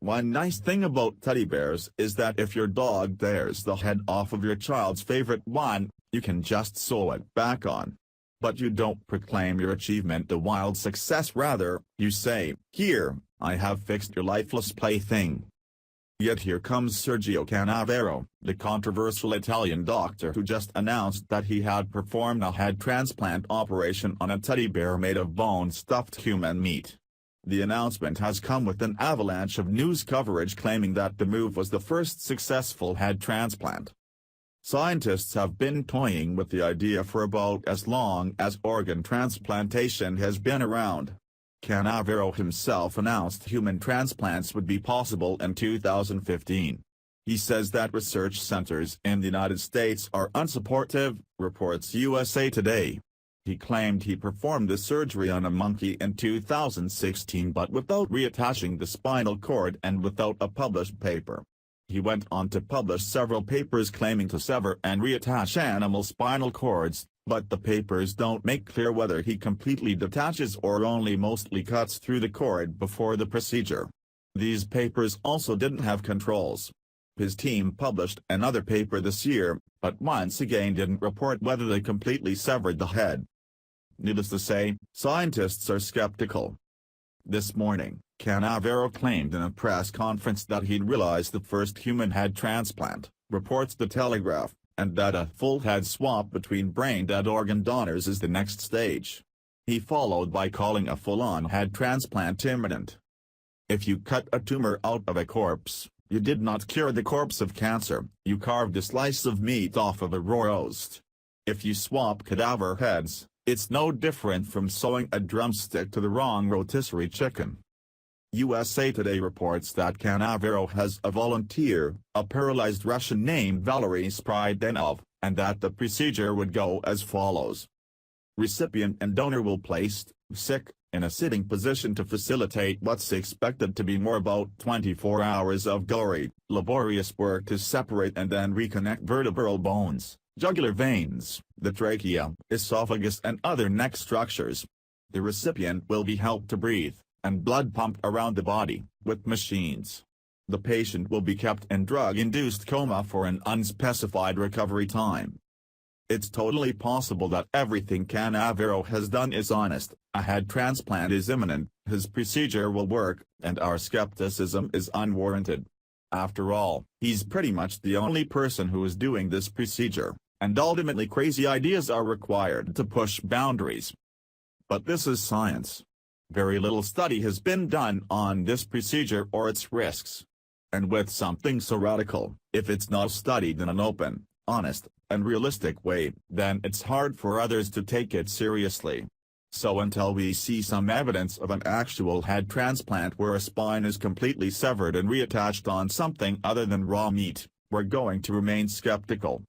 One nice thing about teddy bears is that if your dog tears the head off of your child's favorite one, you can just sew it back on. But you don't proclaim your achievement a wild success, rather, you say, "Here, I have fixed your lifeless plaything." Yet here comes Sergio Canavero, the controversial Italian doctor who just announced that he had performed a head transplant operation on a teddy bear made of bone-stuffed human meat. The announcement has come with an avalanche of news coverage claiming that the move was the first successful head transplant. Scientists have been toying with the idea for about as long as organ transplantation has been around. Canavero himself announced human transplants would be possible in 2015. He says that research centers in the United States are unsupportive, reports USA Today. He claimed he performed the surgery on a monkey in 2016 but without reattaching the spinal cord and without a published paper. He went on to publish several papers claiming to sever and reattach animal spinal cords, but the papers don't make clear whether he completely detaches or only mostly cuts through the cord before the procedure. These papers also didn't have controls. His team published another paper this year, but once again didn't report whether they completely severed the head. Needless to say, scientists are skeptical. This morning, Canavero claimed in a press conference that he'd realized the first human head transplant, reports The Telegraph, and that a full head swap between brain-dead organ donors is the next stage. He followed by calling a full-on head transplant imminent. If you cut a tumor out of a corpse, you did not cure the corpse of cancer, you carved a slice of meat off of a roast. If you swap cadaver heads, it's no different from sewing a drumstick to the wrong rotisserie chicken. USA Today reports that Canavero has a volunteer, a paralyzed Russian named Valery Sprydenov, and that the procedure would go as follows. Recipient and donor will placed, sick, in a sitting position to facilitate what's expected to be more about 24 hours of gory, laborious work to separate and then reconnect vertebral bones, jugular veins, the trachea, esophagus and other neck structures. The recipient will be helped to breathe, and blood pumped around the body, with machines. The patient will be kept in drug-induced coma for an unspecified recovery time. It's totally possible that everything Canavero has done is honest, a head transplant is imminent, his procedure will work, and our skepticism is unwarranted. After all, he's pretty much the only person who is doing this procedure, and ultimately crazy ideas are required to push boundaries. But this is science. Very little study has been done on this procedure or its risks. And with something so radical, if it's not studied in an open, honest, and realistic way, then it's hard for others to take it seriously. So until we see some evidence of an actual head transplant where a spine is completely severed and reattached on something other than raw meat, we're going to remain skeptical.